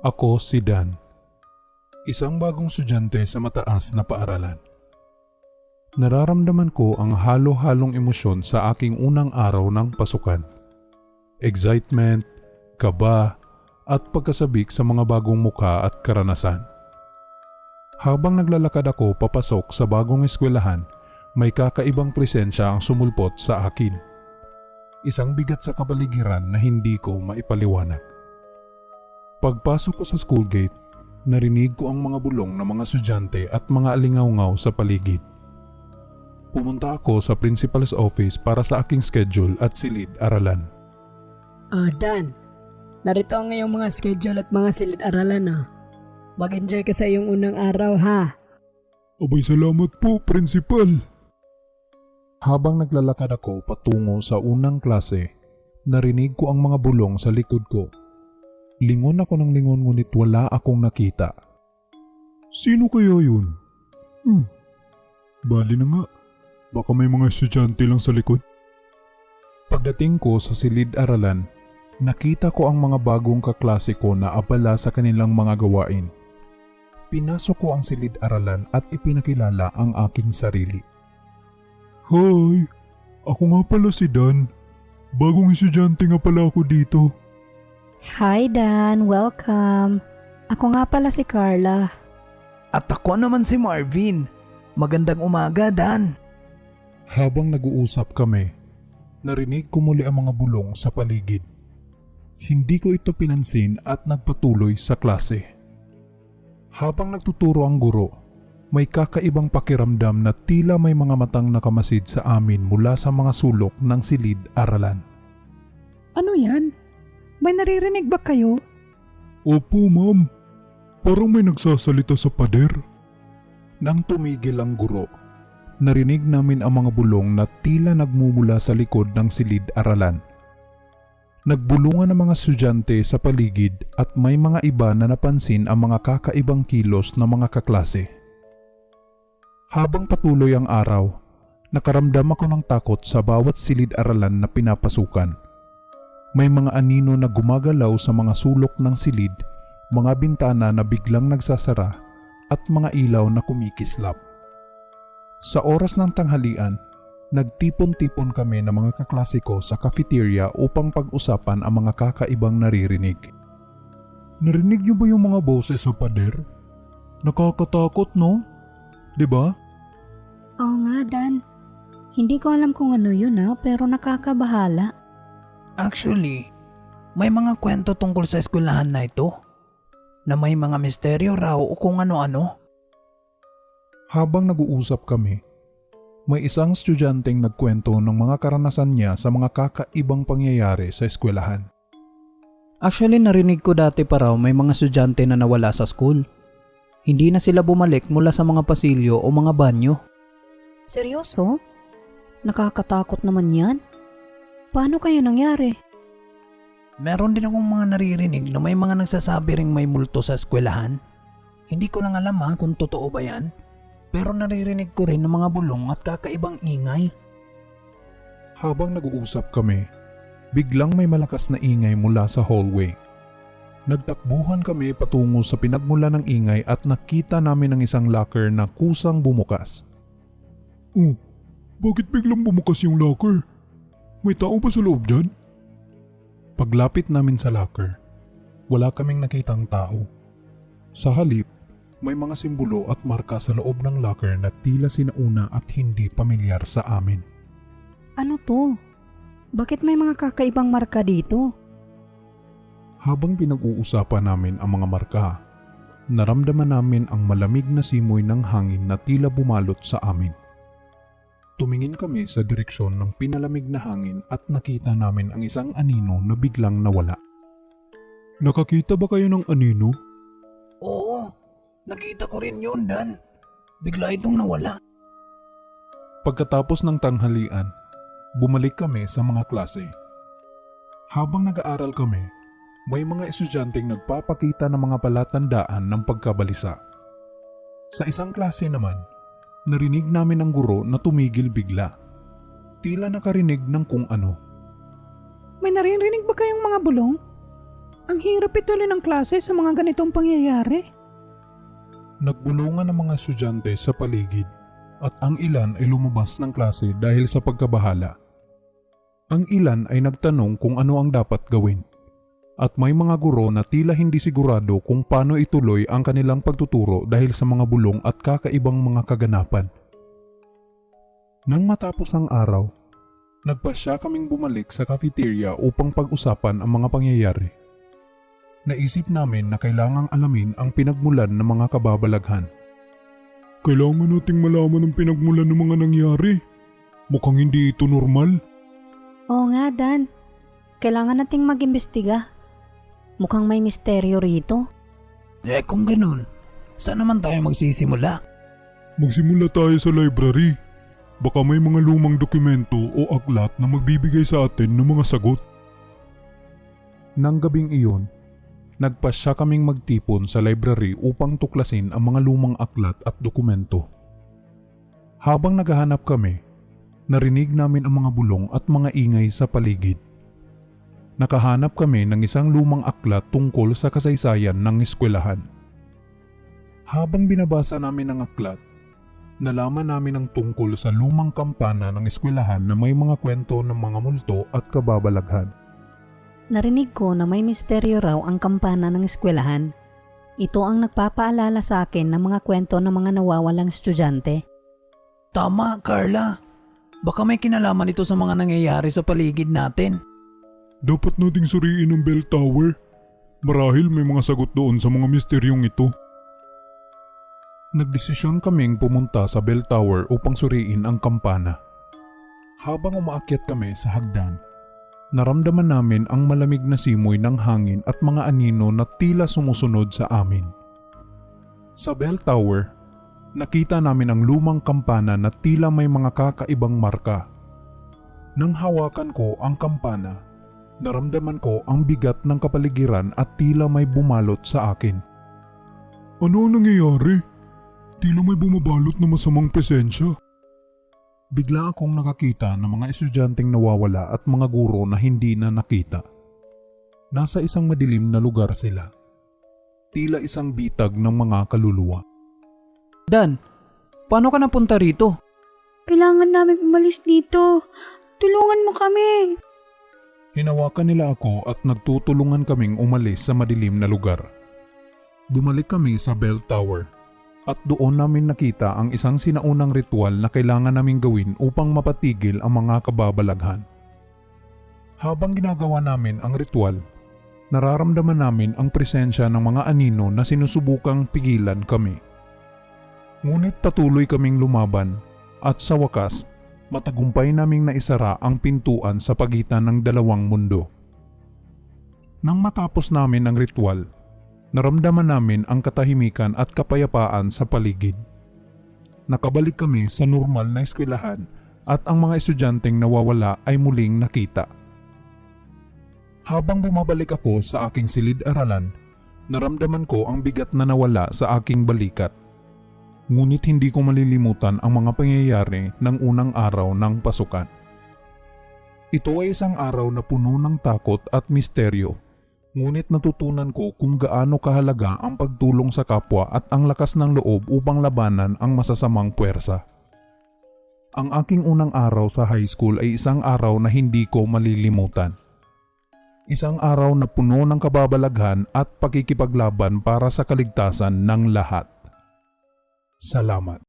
Ako si Dan, isang bagong estudyante sa mataas na paaralan. Nararamdaman ko ang halo-halong emosyon sa aking unang araw ng pasukan. Excitement, kaba, at pagkasabik sa mga bagong muka at karanasan. Habang naglalakad ako papasok sa bagong eskwelahan, may kakaibang presensya ang sumulpot sa akin. Isang bigat sa kapaligiran na hindi ko maipaliwanag. Pagpasok ko sa school gate, narinig ko ang mga bulong ng mga estudyante at mga alingaw-ngaw sa paligid. Pumunta ako sa principal's office para sa aking schedule at silid-aralan. Dan, narito ang iyong mga schedule at mga silid-aralan. Mag-enjoy ka sa iyong unang araw ha. Abay, salamat po, principal. Habang naglalakad ako patungo sa unang klase, narinig ko ang mga bulong sa likod ko. Lingon ako ng lingon ngunit wala akong nakita. Sino kaya yun? Bali na nga. Baka may mga estudyante lang sa likod. Pagdating ko sa silid-aralan, nakita ko ang mga bagong kaklase ko na abala sa kanilang mga gawain. Pinasok ko ang silid-aralan at ipinakilala ang aking sarili. Hi! Ako nga pala si Dan. Bagong estudyante nga pala ako dito. Hi Dan, welcome. Ako nga pala si Carla. At ako naman si Marvin. Magandang umaga, Dan. Habang nag-uusap kami, narinig ko muli ang mga bulong sa paligid. Hindi ko ito pinansin at nagpatuloy sa klase. Habang nagtuturo ang guro, may kakaibang pakiramdam na tila may mga matang nakamasid sa amin mula sa mga sulok ng silid-aralan. Ano yan? May naririnig ba kayo? Opo, ma'am. Parang may nagsasalita sa pader. Nang tumigil ang guro, narinig namin ang mga bulong na tila nagmumula sa likod ng silid-aralan. Nagbulungan ang mga estudyante sa paligid at may mga iba na napansin ang mga kakaibang kilos ng mga kaklase. Habang patuloy ang araw, nakaramdam ako ng takot sa bawat silid-aralan na pinapasukan. May mga anino na gumagalaw sa mga sulok ng silid, mga bintana na biglang nagsasara at mga ilaw na kumikislap. Sa oras ng tanghalian, nagtipon-tipon kami ng mga kaklase ko sa cafeteria upang pag-usapan ang mga kakaibang naririnig. Narinig niyo ba yung mga boses sa pader? Nakakatakot, no? Diba? Oo nga Dan. Hindi ko alam kung ano yun pero nakakabahala. Actually, may mga kwento tungkol sa eskwelahan na ito. Na may mga misteryo raw o kung ano-ano. Habang nag-uusap kami, may isang estudyanteng nagkwento ng mga karanasan niya sa mga kakaibang pangyayari sa eskwelahan. Actually, narinig ko dati pa raw may mga estudyante na nawala sa school. Hindi na sila bumalik mula sa mga pasilyo o mga banyo. Seryoso? Nakakatakot naman yan. Paano kaya nangyari? Meron din akong mga naririnig na may mga nagsasabi ring may multo sa eskwelahan. Hindi ko lang alam kung totoo ba yan. Pero naririnig ko rin ng mga bulong at kakaibang ingay. Habang nag-uusap kami, biglang may malakas na ingay mula sa hallway. Nagtakbuhan kami patungo sa pinagmula ng ingay at nakita namin ang isang locker na kusang bumukas. Oh, bakit biglang bumukas yung locker? May tao ba sa loob dyan? Paglapit namin sa locker, wala kaming nakitang tao. Sa halip, may mga simbolo at marka sa loob ng locker na tila sinauna at hindi pamilyar sa amin. Ano to? Bakit may mga kakaibang marka dito? Habang pinag-uusapan namin ang mga marka, naramdaman namin ang malamig na simoy ng hangin na tila bumalot sa amin. Tumingin kami sa direksyon ng pinalamig na hangin at nakita namin ang isang anino na biglang nawala. Nakakita ba kayo ng anino? Oo, nakita ko rin yun, Dan. Bigla itong nawala. Pagkatapos ng tanghalian, bumalik kami sa mga klase. Habang nag-aaral kami, may mga estudyanteng nagpapakita ng mga palatandaan ng pagkabalisa. Sa isang klase naman, narinig namin ang guro na tumigil bigla. Tila nakarinig ng kung ano. May naririnig ba kayong mga bulong? Ang hirap ituloy ng klase sa mga ganitong pangyayari. Nagbulungan ang mga estudyante sa paligid at ang ilan ay lumabas ng klase dahil sa pagkabahala. Ang ilan ay nagtanong kung ano ang dapat gawin. At may mga guro na tila hindi sigurado kung paano ituloy ang kanilang pagtuturo dahil sa mga bulong at kakaibang mga kaganapan. Nang matapos ang araw, nagpasya kaming bumalik sa cafeteria upang pag-usapan ang mga pangyayari. Naisip namin na kailangang alamin ang pinagmulan ng mga kababalaghan. Kailangan nating malaman ang pinagmulan ng mga nangyari. Mukhang hindi ito normal. Oo nga, Dan. Kailangan nating mag-imbestiga. Mukhang may misteryo rito. Kung ganun, saan naman tayo magsisimula? Magsimula tayo sa library. Baka may mga lumang dokumento o aklat na magbibigay sa atin ng mga sagot. Nang gabing iyon, nagpasya kaming magtipon sa library upang tuklasin ang mga lumang aklat at dokumento. Habang naghahanap kami, narinig namin ang mga bulong at mga ingay sa paligid. Nakahanap kami ng isang lumang aklat tungkol sa kasaysayan ng eskwelahan. Habang binabasa namin ang aklat, nalaman namin ang tungkol sa lumang kampana ng eskwelahan na may mga kwento ng mga multo at kababalaghan. Narinig ko na may misteryo raw ang kampana ng eskwelahan. Ito ang nagpapaalala sa akin ng mga kwento ng mga nawawalang estudyante. Tama, Carla. Baka may kinalaman ito sa mga nangyayari sa paligid natin. Dapat nating suriin ang bell tower. Marahil may mga sagot doon sa mga misteryong ito. Nagdesisyon kaming pumunta sa bell tower upang suriin ang kampana. Habang umaakyat kami sa hagdan, naramdaman namin ang malamig na simoy ng hangin at mga anino na tila sumusunod sa amin. Sa bell tower, nakita namin ang lumang kampana na tila may mga kakaibang marka. Nang hawakan ko ang kampana, naramdaman ko ang bigat ng kapaligiran at tila may bumalot sa akin. Ano ang nangyayari? Tila may bumabalot na masamang presensya. Bigla akong nakakita ng mga estudyanteng nawawala at mga guro na hindi na nakita. Nasa isang madilim na lugar sila. Tila isang bitag ng mga kaluluwa. Dan, paano ka napunta rito? Kailangan namin umalis dito. Tulungan mo kami. Hinawakan nila ako at nagtutulungan kaming umalis sa madilim na lugar. Bumalik kami sa bell tower at doon namin nakita ang isang sinaunang ritual na kailangan naming gawin upang mapatigil ang mga kababalaghan. Habang ginagawa namin ang ritual, nararamdaman namin ang presensya ng mga anino na sinusubukang pigilan kami. Ngunit patuloy kaming lumaban at sa wakas, matagumpay naming naisara ang pintuan sa pagitan ng dalawang mundo. Nang matapos namin ang ritual, naramdaman namin ang katahimikan at kapayapaan sa paligid. Nakabalik kami sa normal na eskwelahan at ang mga estudyanteng nawawala ay muling nakita. Habang bumabalik ako sa aking silid-aralan, naramdaman ko ang bigat na nawala sa aking balikat. Ngunit hindi ko malilimutan ang mga pangyayari ng unang araw ng pasukan. Ito ay isang araw na puno ng takot at misteryo. Ngunit natutunan ko kung gaano kahalaga ang pagtulong sa kapwa at ang lakas ng loob upang labanan ang masasamang puwersa. Ang aking unang araw sa high school ay isang araw na hindi ko malilimutan. Isang araw na puno ng kababalaghan at pakikipaglaban para sa kaligtasan ng lahat. Salamat.